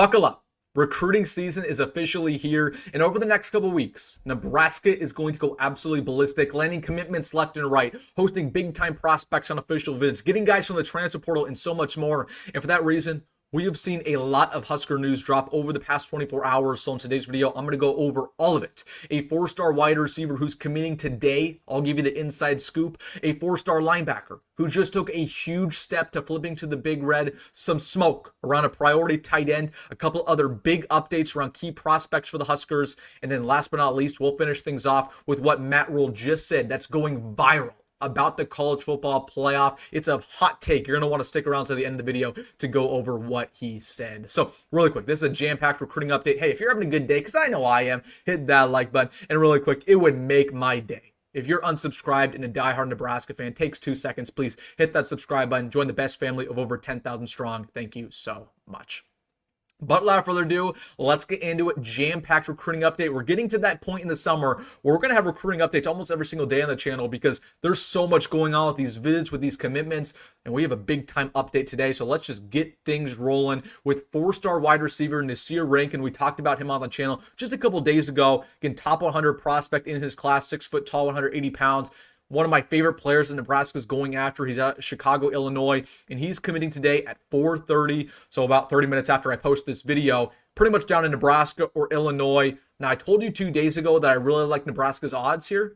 Buckle up. Recruiting season is officially here, and over the next couple weeks, Nebraska is going to go absolutely ballistic, landing commitments left and right, hosting big-time prospects on official visits, getting guys from the transfer portal, and so much more. And for that reason, we have seen a lot of Husker news drop over the past 24 hours. So in today's video, I'm going to go over all of it. A four-star wide receiver who's committing today. I'll give you the inside scoop. A four-star linebacker who just took a huge step to flipping to the Big Red. Some smoke around a priority tight end. A couple other big updates around key prospects for the Huskers. And then last but not least, we'll finish things off with what Matt Rhule just said that's going viral about the college football playoff. It's a hot take. You're going to want to stick around to the end of the video to go over what he said. So really quick, this is a jam-packed recruiting update. Hey, if you're having a good day, because I know I am, hit that like button. And really quick, it would make my day. If you're unsubscribed and a diehard Nebraska fan, takes 2 seconds, please hit that subscribe button. Join the best family of over 10,000 strong. Thank you so much. But without further ado, let's get into it. Jam-packed recruiting update. We're getting to that point in the summer where we're going to have recruiting updates almost every single day on the channel because there's so much going on with these visits, with these commitments, and we have a big-time update today. So let's just get things rolling with four-star wide receiver Nyziah Rankin. We talked about him on the channel just a couple days ago. Again, top 100 prospect in his class, 6 foot tall, 180 pounds. One of my favorite players that Nebraska is going after. He's at Chicago, Illinois, and he's committing today at 4:30. So about 30 minutes after I post this video, pretty much down in Nebraska or Illinois. Now, I told you 2 days ago that I really like Nebraska's odds here,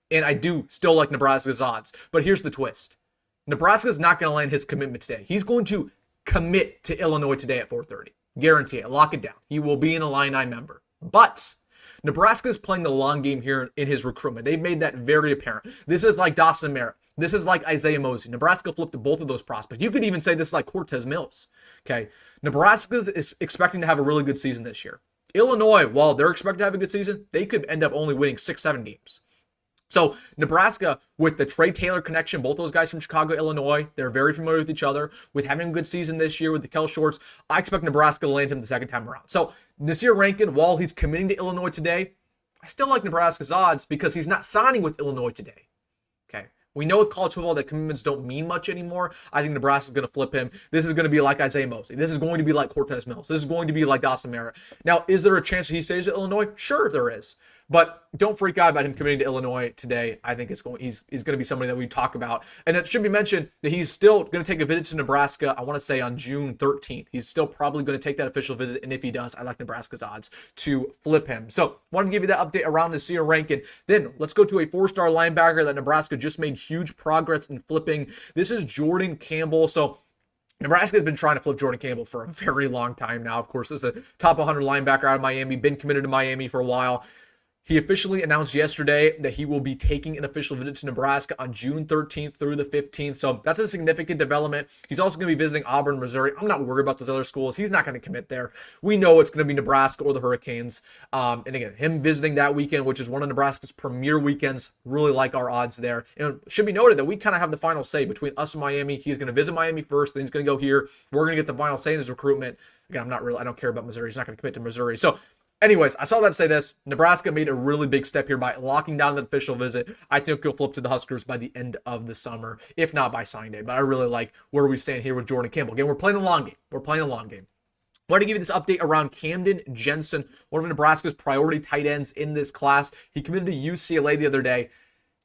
and I do still like Nebraska's odds. But here's the twist. Nebraska's not going to land his commitment today. He's going to commit to Illinois today at 4:30. Guarantee it. Lock it down. He will be an Illini member. But Nebraska is playing the long game here in his recruitment. They've made that very apparent. This is like Dawson Merritt. This is like Isaiah Mozee. Nebraska flipped to both of those prospects. You could even say this is like Cortez Mills. Okay, Nebraska is expecting to have a really good season this year. Illinois, while they're expected to have a good season, they could end up only winning 6-7 games. So Nebraska, with the Trey Taylor connection, both those guys from Chicago, Illinois, they're very familiar with each other. With having a good season this year with the Kel Shorts, I expect Nebraska to land him the second time around. So Nyziah Rankin, while he's committing to Illinois today, I still like Nebraska's odds because he's not signing with Illinois today. Okay. We know with college football that commitments don't mean much anymore. I think Nebraska's going to flip him. This is going to be like Isaiah Mozee. This is going to be like Cortez Mills. This is going to be like Dawson Merritt. Now, is there a chance that he stays at Illinois? Sure, there is. But don't freak out about him committing to Illinois today. I think he's going to be somebody that we talk about. And it should be mentioned that he's still going to take a visit to Nebraska, I want to say on June 13th. He's still probably going to take that official visit. And if he does, I like Nebraska's odds to flip him. So wanted to give you that update around the Nyziah Rankin. Then let's go to a four-star linebacker that Nebraska just made huge progress in flipping. This is Jordan Campbell. So Nebraska has been trying to flip Jordan Campbell for a very long time now. Of course, this is a top 100 linebacker out of Miami, been committed to Miami for a while. He officially announced yesterday that he will be taking an official visit to Nebraska on June 13th through the 15th. So that's a significant development. He's also going to be visiting Auburn, Missouri. I'm not worried about those other schools. He's not going to commit there. We know it's going to be Nebraska or the Hurricanes. And again, him visiting that weekend, which is one of Nebraska's premier weekends, really like our odds there. And it should be noted that we kind of have the final say between us and Miami. He's going to visit Miami first, then he's going to go here. We're going to get the final say in his recruitment. Again, I don't care about Missouri. He's not going to commit to Missouri. So anyways, I saw that say this. Nebraska made a really big step here by locking down the official visit. I think he'll flip to the Huskers by the end of the summer, if not by signing day. But I really like where we stand here with Jordan Campbell. Again, we're playing a long game. I want to give you this update around Camden Jensen, one of Nebraska's priority tight ends in this class. He committed to UCLA the other day.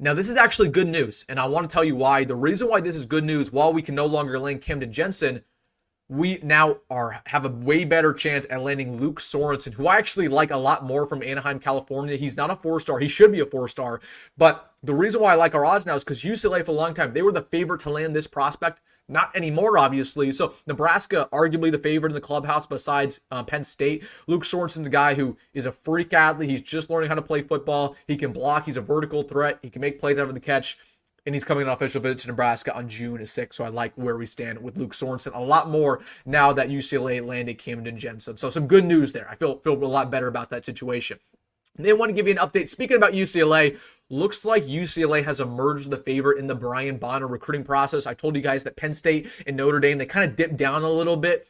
Now, this is actually good news, and I want to tell you why. The reason why this is good news, while we can no longer land Camden Jensen, we now have a way better chance at landing Luke Sorensen, who I actually like a lot more from Anaheim, California. He's not a 4-star. He should be a 4-star. But the reason why I like our odds now is because UCLA for a long time, they were the favorite to land this prospect. Not anymore, obviously. So Nebraska, arguably the favorite in the clubhouse besides Penn State. Luke Sorensen's a guy who is a freak athlete. He's just learning how to play football. He can block. He's a vertical threat. He can make plays after the catch. And he's coming on official visit to Nebraska on June 6th. So I like where we stand with Luke Sorensen a lot more now that UCLA landed Camden Jensen. So some good news there. I feel a lot better about that situation. And they want to give you an update. Speaking about UCLA, looks like UCLA has emerged the favorite in the Brian Bonner recruiting process. I told you guys that Penn State and Notre Dame, they kind of dipped down a little bit.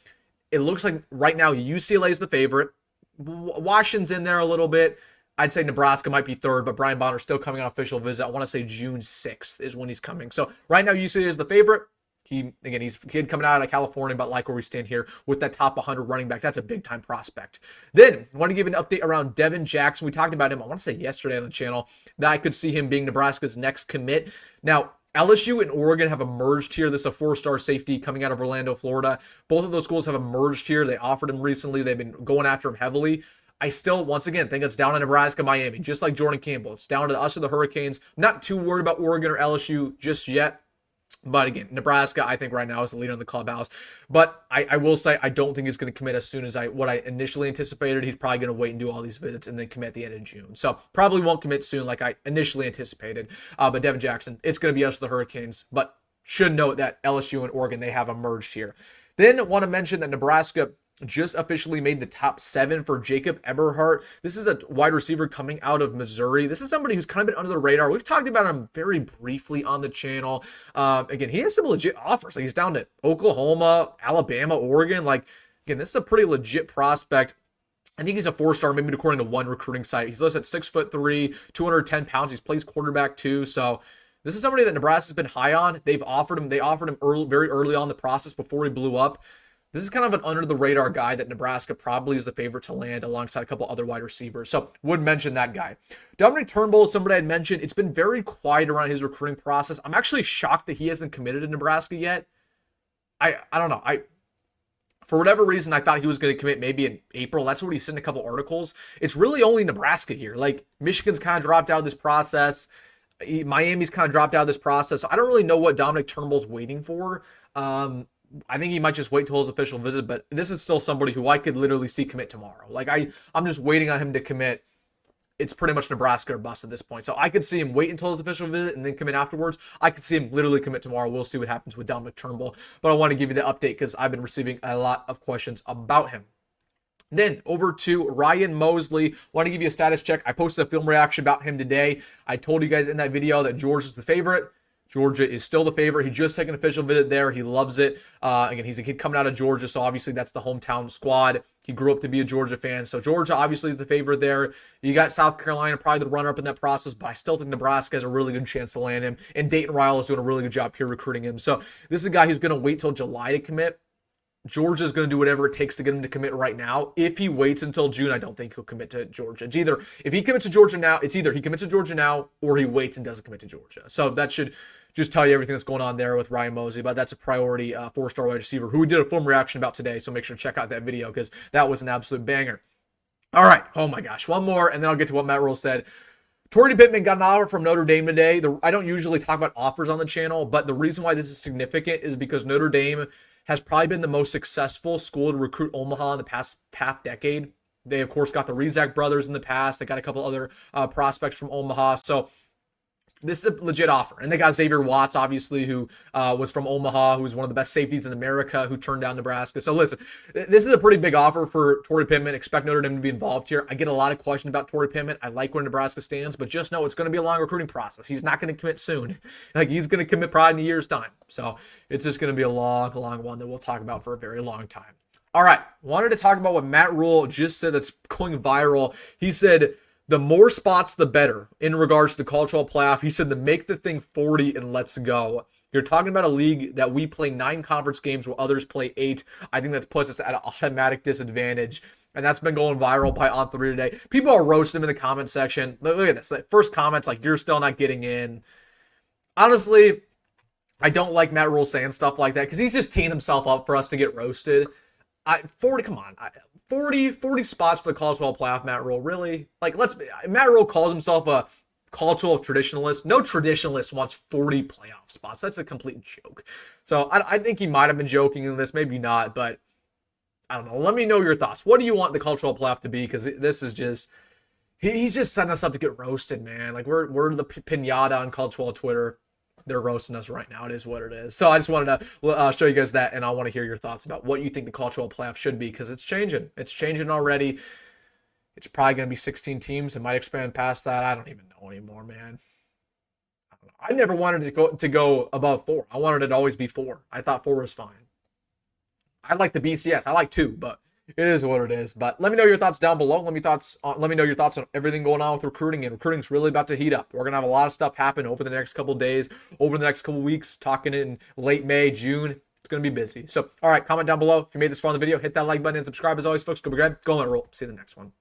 It looks like right now UCLA is the favorite. Washington's in there a little bit. I'd say Nebraska might be third, but Brian Bonner's still coming on official visit. I want to say June 6th is when he's coming. So right now UCLA is the favorite. He's a kid coming out of California, but like where we stand here with that top 100 running back, that's a big time prospect. Then I want to give an update around Devin Jackson. We talked about him, I want to say yesterday on the channel, that I could see him being Nebraska's next commit. Now, LSU and Oregon have emerged here. This is a 4-star safety coming out of Orlando, Florida. Both of those schools have emerged here. They offered him recently. They've been going after him heavily. I still, once again, think it's down to Nebraska, Miami, just like Jordan Campbell. It's down to us or the Hurricanes. Not too worried about Oregon or LSU just yet. But again, Nebraska, I think right now is the leader in the clubhouse. But I will say I don't think he's going to commit as soon as what I initially anticipated. He's probably going to wait and do all these visits and then commit at the end of June. So probably won't commit soon like I initially anticipated. But Devin Jackson, it's going to be us, the Hurricanes. But should note that LSU and Oregon, they have emerged here. Then want to mention that Nebraska just officially made the top 7 for Jacob Eberhardt. This is a wide receiver coming out of Missouri. This is somebody who's kind of been under the radar. We've talked about him very briefly on the channel. Again, he has some legit offers. Like he's down to Oklahoma, Alabama, Oregon. Like, again, this is a pretty legit prospect. I think he's a 4-star, maybe according to one recruiting site. He's listed at 6'3", 210 pounds. He plays quarterback too. So this is somebody that Nebraska's been high on. They offered him very early on in the process before he blew up. This is kind of an under-the-radar guy that Nebraska probably is the favorite to land alongside a couple other wide receivers. So, would mention that guy. Dominic Turnbull is somebody I'd mentioned. It's been very quiet around his recruiting process. I'm actually shocked that he hasn't committed to Nebraska yet. I don't know. For whatever reason, I thought he was going to commit maybe in April. That's what he said in a couple articles. It's really only Nebraska here. Like, Michigan's kind of dropped out of this process. Miami's kind of dropped out of this process. So I don't really know what Dominic Turnbull's waiting for. I think he might just wait till his official visit, but this is still somebody who I could literally see commit tomorrow. Like I'm just waiting on him to commit. It's pretty much Nebraska or bust at this point. So I could see him wait until his official visit and then commit afterwards. I could see him literally commit tomorrow. We'll see what happens with Dominic Turnbull. But I want to give you the update because I've been receiving a lot of questions about him. Then over to Ryan Mosely. Want to give you a status check. I posted a film reaction about him today. I told you guys in that video that Georgia's the favorite. Georgia is still the favorite. He just took an official visit there. He loves it. Again, he's a kid coming out of Georgia, so obviously that's the hometown squad. He grew up to be a Georgia fan, so Georgia obviously is the favorite there. You got South Carolina, probably the runner-up in that process, but I still think Nebraska has a really good chance to land him, and Dayton Raiola is doing a really good job here recruiting him. So this is a guy who's going to wait till July to commit. Georgia's going to do whatever it takes to get him to commit right now. If he waits until June, I don't think he'll commit to Georgia. It's either, if he commits to Georgia now, it's either he commits to Georgia now or he waits and doesn't commit to Georgia. So that should just tell you everything that's going on there with Ryan Mosely. But that's a priority 4-star wide receiver who we did a film reaction about today. So make sure to check out that video because that was an absolute banger. All right. Oh my gosh. One more, and then I'll get to what Matt Rhule said. Pittman got an offer from Notre Dame today. I don't usually talk about offers on the channel, but the reason why this is significant is because Notre Dame has probably been the most successful school to recruit Omaha in the past half decade. They, of course, got the Rizak brothers in the past. They got a couple other prospects from Omaha. So this is a legit offer. And they got Xavier Watts, obviously, who was from Omaha, who was one of the best safeties in America, who turned down Nebraska. So listen, this is a pretty big offer for Pittman. Expect Notre Dame to be involved here. I get a lot of questions about Pittman. I like where Nebraska stands, but just know it's going to be a long recruiting process. He's not going to commit soon. Like, he's going to commit probably in a year's time. So it's just going to be a long, long one that we'll talk about for a very long time. All right. Wanted to talk about what Matt Rhule just said that's going viral. He said, the more spots, the better in regards to the college football playoff. He said to make the thing 40 and let's go. You're talking about a league that we play 9 conference games while others play 8. I think that puts us at an automatic disadvantage. And that's been going viral by On3 today. People are roasting him in the comment section. Look at this. The first comment's like, you're still not getting in. Honestly, I don't like Matt Rhule saying stuff like that because he's just teeing himself up for us to get roasted. 40, come on. 40 spots for the college football playoff, Matt Rhule, really? Like, Matt Rhule calls himself a college football traditionalist. No traditionalist wants 40 playoff spots. That's a complete joke. So I think he might have been joking in this, maybe not, but I don't know. Let me know your thoughts. What do you want the college football playoff to be? Because this is just, he's just setting us up to get roasted, man. Like, we're the pinata on college football Twitter. They're roasting us right now. It is what it is. So I just wanted to show you guys that, and I want to hear your thoughts about what you think the college football playoff should be, because it's changing. It's changing already. It's probably going to be 16 teams. It might expand past that. I don't even know anymore, man. I never wanted to go above 4. I wanted it to always be 4. I thought 4 was fine. I like the BCS. I like 2, but It is what it is. But let me know your thoughts down below. Let me know your thoughts on everything going on with recruiting. And recruiting's really about to heat up. We're gonna have a lot of stuff happen over the next couple days, over the next couple weeks. Talking in late May, June. It's gonna be busy. So, all right, comment down below if you made this far in the video. Hit that like button and subscribe. As always, folks, go be great. Go on, Rhule. See you in the next one.